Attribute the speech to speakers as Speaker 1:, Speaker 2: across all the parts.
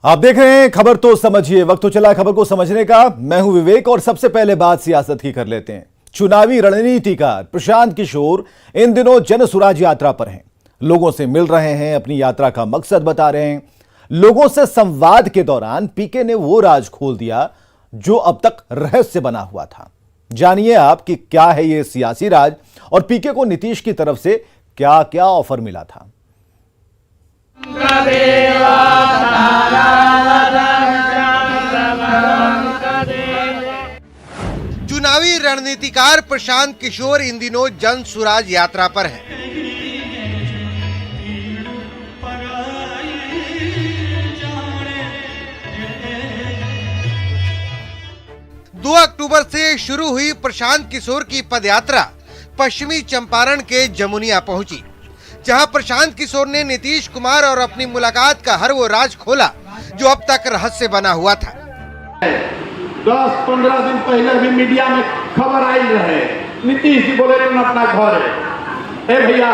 Speaker 1: आप देख रहे हैं खबर तो समझिए। वक्त तो चला है खबर को समझने का। मैं हूं विवेक और सबसे पहले बात सियासत की कर लेते हैं। चुनावी रणनीतिकार प्रशांत किशोर इन दिनों जनसुराज यात्रा पर हैं। लोगों से मिल रहे हैं, अपनी यात्रा का मकसद बता रहे हैं। लोगों से संवाद के दौरान पीके ने वो राज खोल दिया जो अब तक रहस्य बना हुआ था। जानिए आप कि क्या है ये सियासी राज और पीके को नीतीश की तरफ से क्या क्या ऑफर मिला था।
Speaker 2: चुनावी रणनीतिकार प्रशांत किशोर इन दिनों जनसुराज यात्रा पर हैं। दो अक्टूबर से शुरू हुई प्रशांत किशोर की पदयात्रा पश्चिमी चंपारण के जमुनिया पहुंची, जहां प्रशांत किशोर ने नीतीश कुमार और अपनी मुलाकात का हर वो राज खोला जो अब तक रहस्य बना हुआ था।
Speaker 3: 10-15 दिन पहले भी मीडिया में खबर आई रहे, नीतीश जी बोले तुम अपना घर है। भैया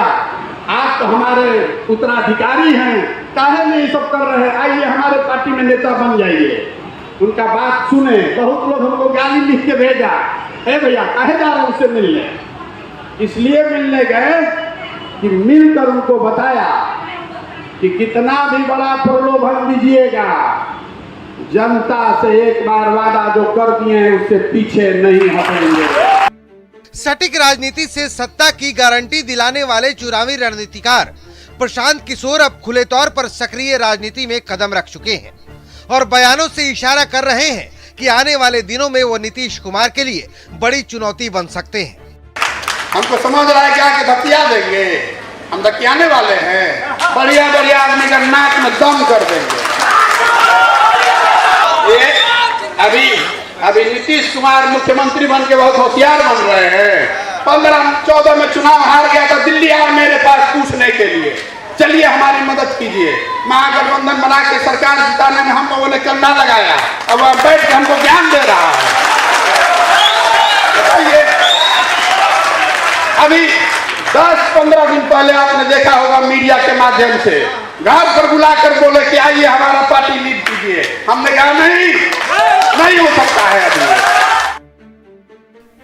Speaker 3: आप तो हमारे उत्तराधिकारी हैं, काहे में ये सब कर रहे हैं, आइए हमारे पार्टी में नेता बन जाइए। उनका बात सुने। बहुत लोग हमको गाली लिख के भेजा, भैया काहे जा रहे हैं उससे मिलने। इसलिए मिलने गए कि मिलकर उनको बताया कि कितना भी बड़ा प्रलोभन दीजिएगा, जनता से एक बार वादा जो कर दिए हैं उससे पीछे नहीं हटेंगे।
Speaker 2: सटीक राजनीति से सत्ता की गारंटी दिलाने वाले चुनावी रणनीतिकार प्रशांत किशोर अब खुले तौर पर सक्रिय राजनीति में कदम रख चुके हैं और बयानों से इशारा कर रहे हैं कि आने वाले दिनों में वो नीतीश कुमार के लिए बड़ी चुनौती बन सकते हैं।
Speaker 3: हमको समझ रहा है क्या कि धकिया देंगे, हम धकियाने वाले हैं। बढ़िया बढ़िया आदमी का नाक में दम कर देंगे। ये अभी नीतीश कुमार मुख्यमंत्री बन के बहुत होशियार बन रहे हैं। 15-14 में चुनाव हार गया था, दिल्ली आया मेरे पास पूछने के लिए, चलिए हमारी मदद कीजिए। महागठबंधन बना के सरकार जिताने में हम लोगों ने कंधा लगाया, अब वह बैठ के हमको ज्ञान दे रहा है। अभी 10-15 दिन पहले आपने देखा होगा मीडिया के माध्यम से घर पर बुलाकर बोले कि आइए हमारा पार्टी लीड कीजिए। हमने कहा नहीं हो सकता है अभी।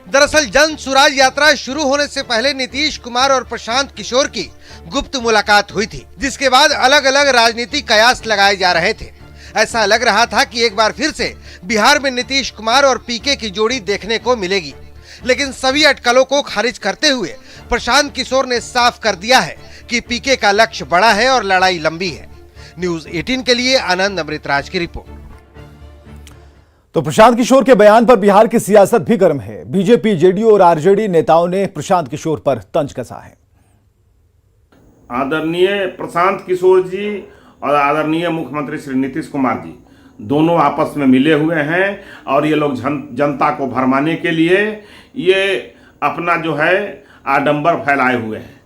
Speaker 2: दरअसल जन सुराज यात्रा शुरू होने से पहले नीतीश कुमार और प्रशांत किशोर की गुप्त मुलाकात हुई थी, जिसके बाद अलग अलग राजनीतिक कयास लगाए जा रहे थे। ऐसा लग रहा था कि एक बार फिर से बिहार में नीतीश कुमार और पीके की जोड़ी देखने को मिलेगी, लेकिन सभी अटकलों को खारिज करते हुए प्रशांत किशोर ने साफ कर दिया है कि पीके का लक्ष्य बड़ा है और लड़ाई लंबी है। न्यूज़ 18 के लिए आनंद अमृतराज की रिपोर्ट।
Speaker 1: तो प्रशांत किशोर के बयान पर बिहार की सियासत भी गर्म है। बीजेपी, जेडीयू और आरजेडी नेताओं ने प्रशांत किशोर पर तंज कसा है।
Speaker 4: आदरणीय प्रशांत किशोर जी और आदरणीय मुख्यमंत्री श्री नीतीश कुमार जी दोनों आपस में मिले हुए हैं और ये लोग जनता को भरमाने के लिए ये अपना जो है आडंबर फैलाए हुए हैं।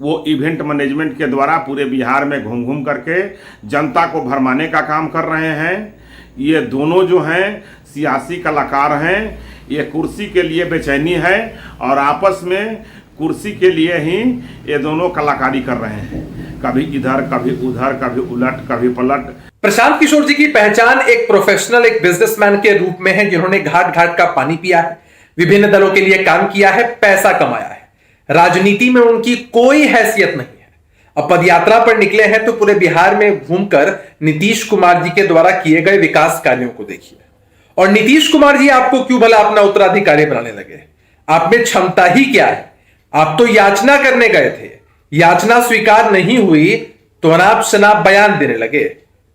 Speaker 4: वो इवेंट मैनेजमेंट के द्वारा पूरे बिहार में घूम घूम करके जनता को भरमाने का काम कर रहे हैं। ये दोनों जो हैं सियासी कलाकार हैं, ये कुर्सी के लिए बेचैनी है और आपस में कुर्सी के लिए ही ये दोनों कलाकारी कर रहे हैं, कभी इधर कभी उधर, कभी उलट कभी पलट।
Speaker 5: प्रशांत किशोर जी की पहचान एक प्रोफेशनल, एक बिजनेसमैन के रूप में है, जिन्होंने घाट घाट का पानी पिया है, विभिन्न दलों के लिए काम किया है, पैसा कमाया है। राजनीति में उनकी कोई हैसियत नहीं है। अब पदयात्रा पर निकले हैं तो पूरे बिहार में घूमकर नीतीश कुमार जी के द्वारा किए गए विकास कार्यों को देखिए। और नीतीश कुमार जी आपको क्यों भला अपना उत्तराधिकारी बनाने लगे? आप में क्षमता ही क्या है? आप तो याचना करने गए थे, याचना स्वीकार नहीं हुई तो अनाप शनाप बयान देने लगे।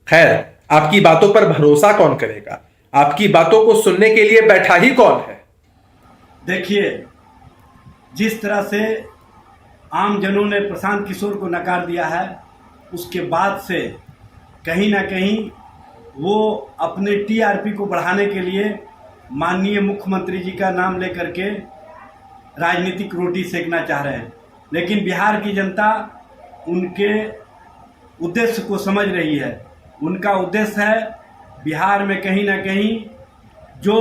Speaker 5: खैर, आपकी बातों पर भरोसा कौन करेगा? आपकी बातों को सुनने के लिए बैठा ही कौन है?
Speaker 6: देखिए, जिस तरह से आम जनों ने प्रशांत किशोर को नकार दिया है, उसके बाद से कहीं ना कहीं वो अपने टीआरपी को बढ़ाने के लिए माननीय मुख्यमंत्री जी का नाम लेकर के राजनीतिक रोटी सेकना चाह रहे हैं। लेकिन बिहार की जनता उनके उद्देश्य को समझ रही है। उनका उद्देश्य है बिहार में कहीं ना कहीं जो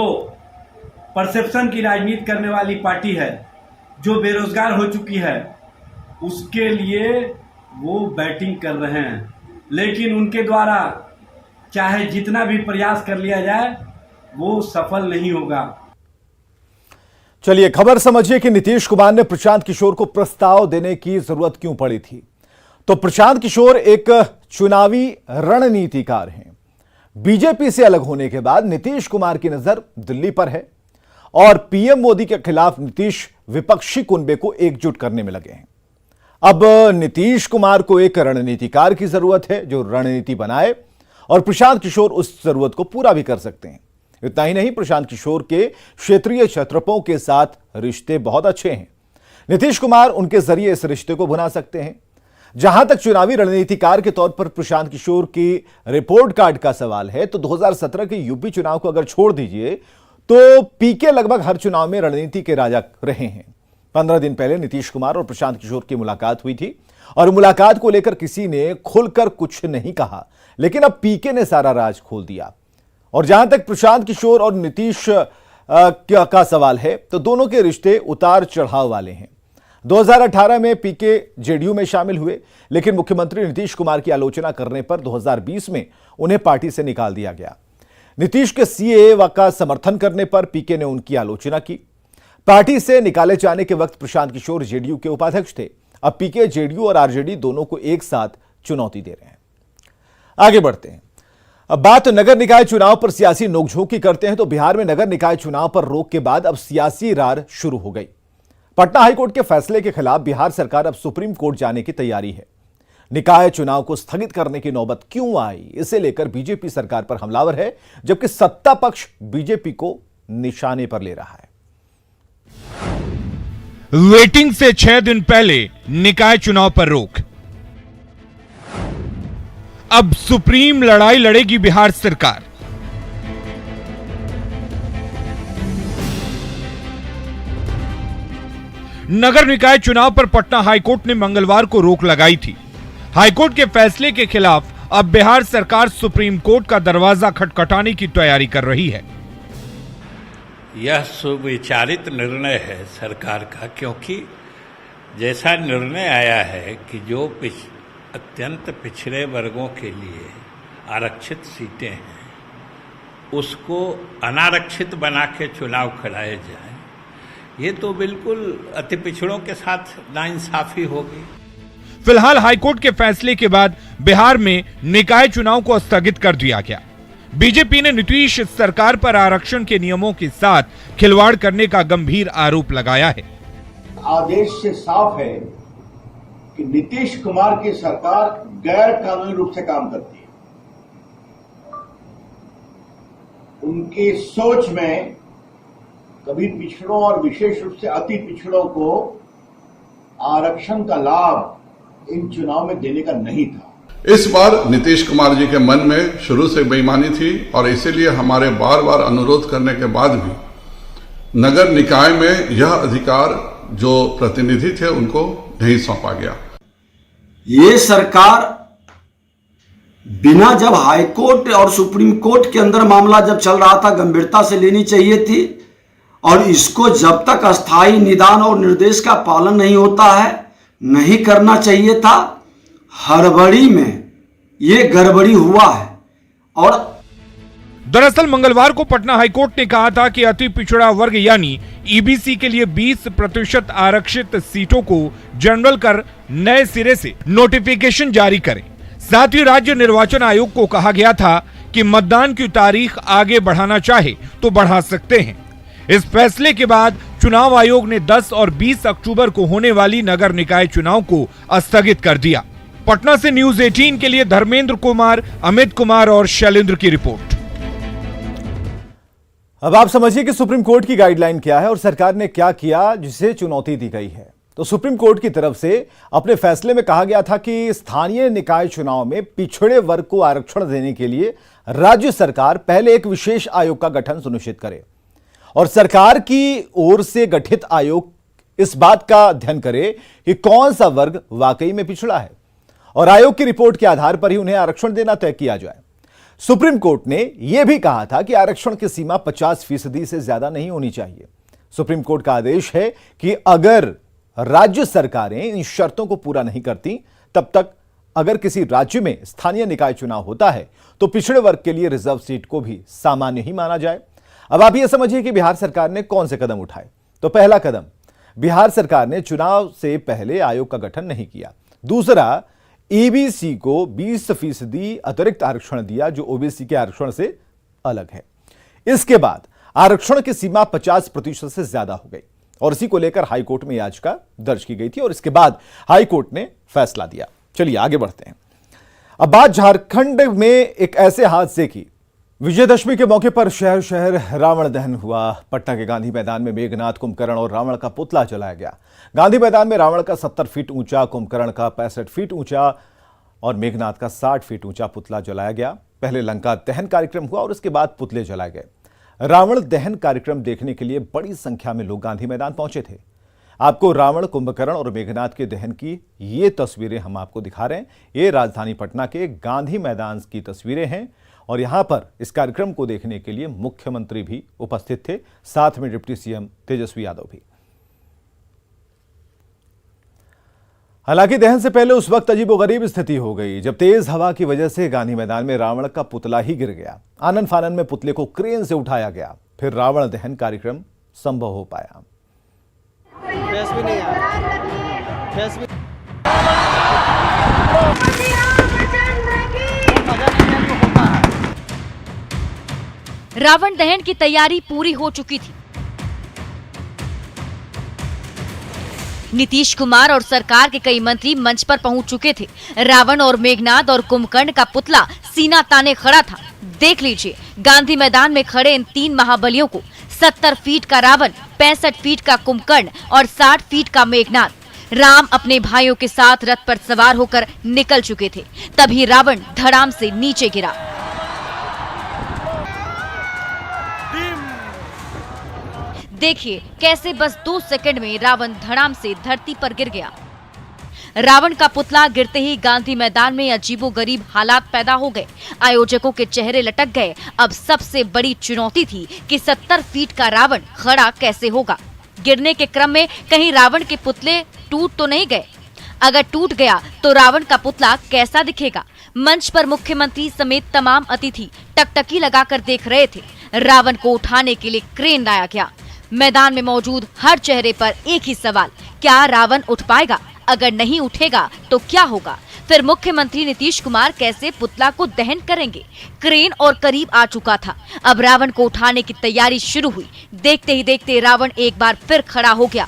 Speaker 6: परसेप्शन की राजनीति करने वाली पार्टी है, जो बेरोजगार हो चुकी है, उसके लिए वो बैटिंग कर रहे हैं। लेकिन उनके द्वारा चाहे जितना भी प्रयास कर लिया जाए वो सफल नहीं होगा।
Speaker 1: चलिए खबर समझिए कि नीतीश कुमार ने प्रशांत किशोर को प्रस्ताव देने की जरूरत क्यों पड़ी थी। तो प्रशांत किशोर एक चुनावी रणनीतिकार हैं। बीजेपी से अलग होने के बाद नीतीश कुमार की नजर दिल्ली पर है और पीएम मोदी के खिलाफ नीतीश विपक्षी कुनबे को एकजुट करने में लगे हैं। अब नीतीश कुमार को एक रणनीतिकार की जरूरत है जो रणनीति बनाए और प्रशांत किशोर उस जरूरत को पूरा भी कर सकते हैं। इतना ही नहीं, प्रशांत किशोर के क्षेत्रीय क्षत्रपों के साथ रिश्ते बहुत अच्छे हैं। नीतीश कुमार उनके जरिए इस रिश्ते को भुना सकते हैं। जहां तक चुनावी रणनीतिकार के तौर पर प्रशांत किशोर की रिपोर्ट कार्ड का सवाल है तो 2017 के यूपी चुनाव को अगर छोड़ दीजिए तो पीके लगभग हर चुनाव में रणनीति के राजा रहे हैं। 15 दिन पहले नीतीश कुमार और प्रशांत किशोर की मुलाकात हुई थी और मुलाकात को लेकर किसी ने खुलकर कुछ नहीं कहा, लेकिन अब पीके ने सारा राज खोल दिया। और जहां तक प्रशांत किशोर और नीतीश का सवाल है तो दोनों के रिश्ते उतार चढ़ाव वाले हैं। 2018 में पीके जेडीयू में शामिल हुए, लेकिन मुख्यमंत्री नीतीश कुमार की आलोचना करने पर 2020 में उन्हें पार्टी से निकाल दिया गया। नीतीश के सीएए का समर्थन करने पर पीके ने उनकी आलोचना की। पार्टी से निकाले जाने के वक्त प्रशांत किशोर जेडीयू के उपाध्यक्ष थे। अब पीके जेडीयू और आरजेडी दोनों को एक साथ चुनौती दे रहे हैं। आगे बढ़ते हैं। अब बात नगर निकाय चुनाव पर सियासी नोकझोंक की करते हैं तो बिहार में नगर निकाय चुनाव पर रोक के बाद अब सियासी रार शुरू हो गई। पटना हाईकोर्ट के फैसले के खिलाफ बिहार सरकार अब सुप्रीम कोर्ट जाने की तैयारी है। निकाय चुनाव को स्थगित करने की नौबत क्यों आई, इसे लेकर बीजेपी सरकार पर हमलावर है, जबकि सत्ता पक्ष बीजेपी को निशाने पर ले रहा है।
Speaker 7: वेटिंग से 6 दिन पहले निकाय चुनाव पर रोक। अब सुप्रीम लड़ाई लड़ेगी बिहार सरकार। नगर निकाय चुनाव पर पटना हाईकोर्ट ने मंगलवार को रोक लगाई थी। हाईकोर्ट के फैसले के खिलाफ अब बिहार सरकार सुप्रीम कोर्ट का दरवाजा खटखटाने की तैयारी कर रही है।
Speaker 8: यह सुविचारित निर्णय है सरकार का, क्योंकि जैसा निर्णय आया है कि जो अत्यंत पिछड़े वर्गों के लिए आरक्षित सीटें हैं उसको अनारक्षित बना के चुनाव कराए जाए, ये तो बिल्कुल अति पिछड़ों के साथ नाइंसाफी होगी।
Speaker 7: फिलहाल हाईकोर्ट के फैसले के बाद बिहार में निकाय चुनाव को स्थगित कर दिया गया। बीजेपी ने नीतीश सरकार पर आरक्षण के नियमों के साथ खिलवाड़ करने का गंभीर आरोप लगाया है।
Speaker 9: आदेश से साफ है कि नीतीश कुमार की सरकार गैर कानूनी रूप से काम करती है। उनकी सोच में कभी पिछड़ों और विशेष रूप से अति पिछड़ों को आरक्षण का लाभ इन चुनाव में देने का नहीं था।
Speaker 3: इस बार नीतीश कुमार जी के मन में शुरू से बेईमानी थी और इसीलिए हमारे बार बार अनुरोध करने के बाद भी नगर निकाय में यह अधिकार जो प्रतिनिधि थे उनको नहीं सौंपा गया।
Speaker 10: ये सरकार बिना जब हाईकोर्ट और सुप्रीम कोर्ट के अंदर मामला जब चल रहा था गंभीरता से लेनी चाहिए थी, और इसको जब तक अस्थायी निदान और निर्देश का पालन नहीं होता है नहीं करना चाहिए था। हड़बड़ी में ये गड़बड़ी हुआ है। और
Speaker 7: दरअसल मंगलवार को पटना हाईकोर्ट ने कहा था कि अति पिछड़ा वर्ग यानी ईबीसी के लिए 20% आरक्षित सीटों को जनरल कर नए सिरे से नोटिफिकेशन जारी करें। साथ ही राज्य निर्वाचन आयोग को कहा गया था कि मतदान की तारीख आगे बढ़ाना चाहे तो बढ़ा सकते हैं। इस फैसले के बाद चुनाव आयोग ने 10 और 20 अक्टूबर को होने वाली नगर निकाय चुनाव को स्थगित कर दिया। पटना से न्यूज 18 के लिए धर्मेंद्र कुमार, अमित कुमार और शैलेंद्र की रिपोर्ट।
Speaker 1: अब आप समझिए कि सुप्रीम कोर्ट की गाइडलाइन क्या है और सरकार ने क्या किया जिसे चुनौती दी गई है। तो सुप्रीम कोर्ट की तरफ से अपने फैसले में कहा गया था कि स्थानीय निकाय चुनाव में पिछड़े वर्ग को आरक्षण देने के लिए राज्य सरकार पहले एक विशेष आयोग का गठन सुनिश्चित करे और सरकार की ओर से गठित आयोग इस बात का अध्ययन करे कि कौन सा वर्ग वाकई में पिछड़ा है और आयोग की रिपोर्ट के आधार पर ही उन्हें आरक्षण देना तय किया जाए। सुप्रीम कोर्ट ने यह भी कहा था कि आरक्षण की सीमा 50% से ज्यादा नहीं होनी चाहिए। सुप्रीम कोर्ट का आदेश है कि अगर राज्य सरकारें इन शर्तों को पूरा नहीं करती तब तक अगर किसी राज्य में स्थानीय निकाय चुनाव होता है तो पिछड़े वर्ग के लिए रिजर्व सीट को भी सामान्य ही माना जाए। अब आप ये समझिए कि बिहार सरकार ने कौन से कदम उठाए। तो पहला कदम, बिहार सरकार ने चुनाव से पहले आयोग का गठन नहीं किया। दूसरा, ईबीसी को 20% अतिरिक्त आरक्षण दिया जो ओबीसी के आरक्षण से अलग है। इसके बाद आरक्षण की सीमा 50% से ज्यादा हो गई और इसी को लेकर हाईकोर्ट में याचिका दर्ज की गई थी और इसके बाद हाईकोर्ट ने फैसला दिया। चलिए आगे बढ़ते हैं। अब बात झारखंड में एक ऐसे हादसे की। विजयदशमी के मौके पर शहर शहर रावण दहन हुआ। पटना के गांधी मैदान में मेघनाथ, कुंभकर्ण और रावण का पुतला जलाया गया। गांधी मैदान में रावण का 70 फीट ऊंचा, कुंभकर्ण का 65 फीट ऊंचा और मेघनाथ का 60 फीट ऊंचा पुतला जलाया गया। पहले लंका दहन कार्यक्रम हुआ और उसके बाद पुतले जलाए गए। रावण दहन कार्यक्रम देखने के लिए बड़ी संख्या में लोग गांधी मैदान पहुंचे थे। आपको रावण, कुंभकर्ण और मेघनाथ के दहन की ये तस्वीरें हम आपको दिखा रहे हैं। ये राजधानी पटना के गांधी मैदान की तस्वीरें हैं और यहां पर इस कार्यक्रम को देखने के लिए मुख्यमंत्री भी उपस्थित थे, साथ में डिप्टी सीएम तेजस्वी यादव भी। हालांकि दहन से पहले उस वक्त अजीबोगरीब स्थिति हो गई जब तेज हवा की वजह से गांधी मैदान में रावण का पुतला ही गिर गया। आनन फानन में पुतले को क्रेन से उठाया गया, फिर रावण दहन कार्यक्रम संभव हो पाया।
Speaker 11: रावण दहन की तैयारी पूरी हो चुकी थी। नीतीश कुमार और सरकार के कई मंत्री मंच पर पहुंच चुके थे। रावण और मेघनाथ और कुंभकर्ण का पुतला सीना ताने खड़ा था। देख लीजिए, गांधी मैदान में खड़े इन 3 महाबलियों को 70 फीट का रावण, 65 फीट का कुंभकर्ण और 60 फीट का मेघनाथ। राम अपने भाइयों के साथ रथ पर सवार होकर निकल चुके थे, तभी रावण धड़ाम से नीचे गिरा। देखिए कैसे बस 2 सेकंड में रावण धड़ाम से धरती पर गिर गया। रावण का पुतला गिरते ही गांधी मैदान में अजीबोगरीब हालात पैदा हो गए। आयोजकों के चेहरे लटक गए। अब सबसे बड़ी चुनौती थी कि 70 फीट का रावण खड़ा कैसे होगा। गिरने के क्रम में कहीं रावण के पुतले टूट तो नहीं गए? अगर टूट गया तो रावण का पुतला कैसा दिखेगा? मंच पर मुख्यमंत्री समेत तमाम अतिथि टकटकी लगाकर देख रहे थे। रावण को उठाने के लिए क्रेन लाया गया। मैदान में मौजूद हर चेहरे पर एक ही सवाल, क्या रावण उठ पाएगा? अगर नहीं उठेगा तो क्या होगा? फिर मुख्यमंत्री नीतीश कुमार कैसे पुतला को दहन करेंगे? क्रेन और करीब आ चुका था। अब रावण को उठाने की तैयारी शुरू हुई। देखते ही देखते रावण एक बार फिर खड़ा हो गया।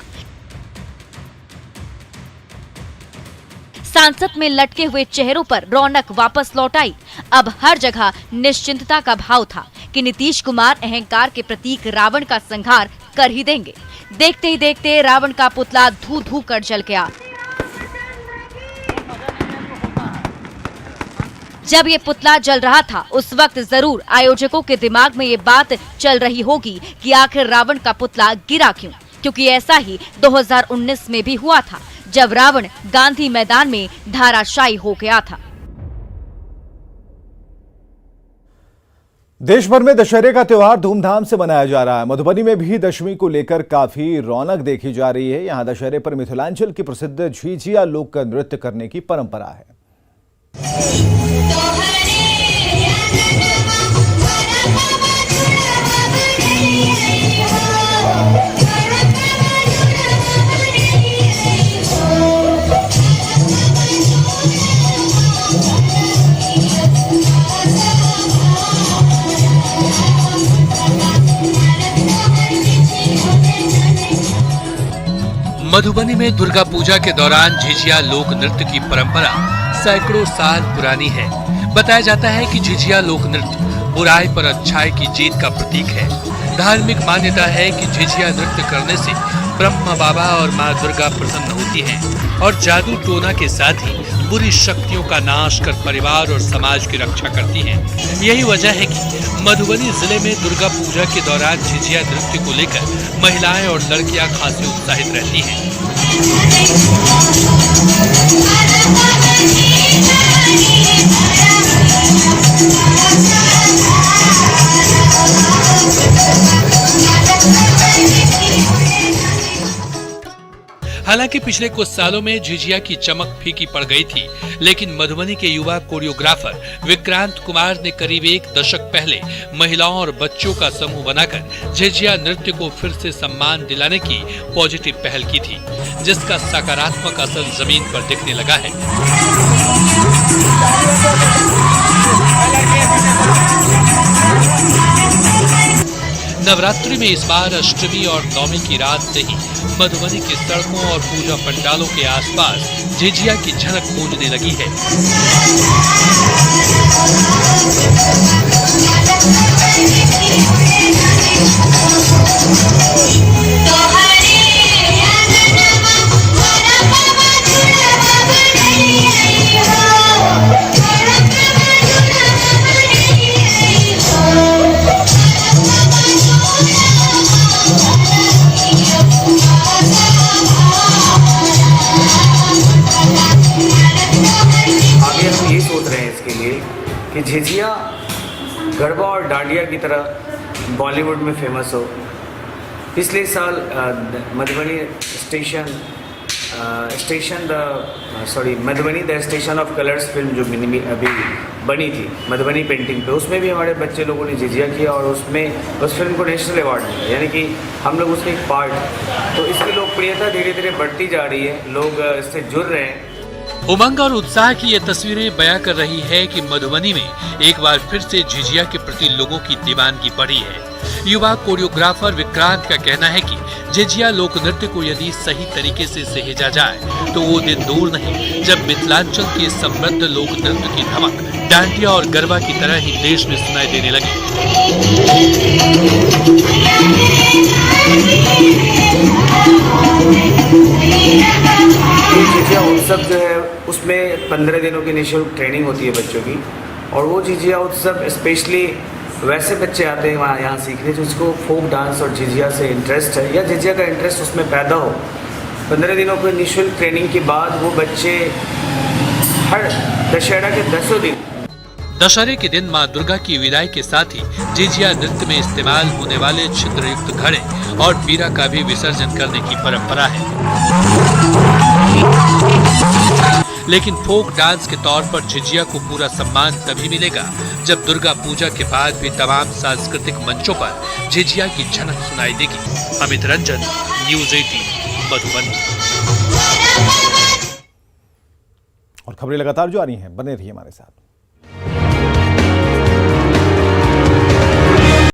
Speaker 11: सांसद में लटके हुए चेहरों पर रौनक वापस लौट आई। अब हर जगह निश्चिंतता का भाव था कि नीतीश कुमार अहंकार के प्रतीक रावण का संहार कर ही देंगे। देखते ही देखते रावण का पुतला धू धू कर जल गया। जब ये पुतला जल रहा था उस वक्त जरूर आयोजकों के दिमाग में ये बात चल रही होगी कि आखिर रावण का पुतला गिरा क्यों, क्योंकि ऐसा ही 2019 में भी हुआ था जब रावण गांधी मैदान में धराशायी हो गया था।
Speaker 1: देश भर में दशहरे का त्योहार धूमधाम से मनाया जा रहा है। मधुबनी में भी दशमी को लेकर काफी रौनक देखी जा रही है। यहां दशहरे पर मिथिलांचल की प्रसिद्ध झिझिया लोक नृत्य करने की परंपरा है।
Speaker 12: मधुबनी में दुर्गा पूजा के दौरान झिझिया लोक नृत्य की परंपरा सैकड़ों साल पुरानी है। बताया जाता है कि झिझिया लोक नृत्य बुराई पर अच्छाई की जीत का प्रतीक है। धार्मिक मान्यता है कि झिझिया नृत्य करने से ब्रह्मा बाबा और मां दुर्गा प्रसन्न होती हैं और जादू टोना के साथ ही बुरी शक्तियों का नाश कर परिवार और समाज की रक्षा करती हैं। यही वजह है कि मधुबनी जिले में दुर्गा पूजा के दौरान झिझिया नृत्य को लेकर महिलाएं और लड़कियां खासी उत्साहित रहती हैं। हालांकि हालांकि पिछले कुछ सालों में झिझिया की चमक फीकी पड़ गई थी, लेकिन मधुबनी के युवा कोरियोग्राफर विक्रांत कुमार ने करीब एक दशक पहले महिलाओं और बच्चों का समूह बनाकर झिझिया नृत्य को फिर से सम्मान दिलाने की पॉजिटिव पहल की थी, जिसका सकारात्मक असर जमीन पर दिखने लगा है। नवरात्रि में इस बार अष्टमी और नवमी की रात से ही मधुबनी की सड़कों और पूजा पंडालों के आसपास झिझिया की झलक गूंजने लगी है।
Speaker 13: कि झिझिया गरबा और डांडिया की तरह बॉलीवुड में फेमस हो। पिछले साल Madhubani Madhubani the station of colours film जो अभी बनी थी मधुबनी पेंटिंग पे, उसमें भी हमारे बच्चे लोगों ने झिझिया किया और उसमें उस फिल्म को नेशनल अवार्ड मिला, यानी कि हम लोग उसके एक पार्ट। तो इसकी लोकप्रियता धीरे धीरे बढ़ती जा रही है, लोग इससे जुड़ रहे हैं।
Speaker 12: उमंग और उत्साह की ये तस्वीरें बयां कर रही है कि मधुबनी में एक बार फिर से झिझिया के प्रति लोगों की दीवानगी बढ़ी है। युवा कोरियोग्राफर विक्रांत का कहना है कि झिझिया लोक नृत्य को यदि सही तरीके से सहेजा जाए तो वो दिन दूर नहीं जब मिथिलांचल के समृद्ध लोक नृत्य की धमक डांडिया और गरबा की तरह ही देश में सुनाई देने लगी।
Speaker 13: झिझिया उत्सव जो है उसमें 15 दिनों की निःशुल्क ट्रेनिंग होती है बच्चों की, और वो झिझिया उत्सव स्पेशली वैसे बच्चे आते हैं वहाँ यहाँ सीखने जिसको फोक डांस और झिझिया से इंटरेस्ट है या झिझिया का इंटरेस्ट उसमें पैदा हो। 15 दिनों की निःशुल्क ट्रेनिंग के बाद वो बच्चे हर दशहरा के 10 दिन
Speaker 12: दशहरे के दिन मां दुर्गा की विदाई के साथ ही झिझिया नृत्य में इस्तेमाल होने वाले छिद्रयुक्त घड़े और बीरा का भी विसर्जन करने की परंपरा है। लेकिन फोक डांस के तौर पर झिझिया को पूरा सम्मान तभी मिलेगा जब दुर्गा पूजा के बाद भी तमाम सांस्कृतिक मंचों पर झिझिया की झलक सुनाई देगी। अमित रंजन, न्यूज़ 18 मधुबनी।
Speaker 1: और खबरें लगातार जारी हैं, बने रहिए हमारे साथ।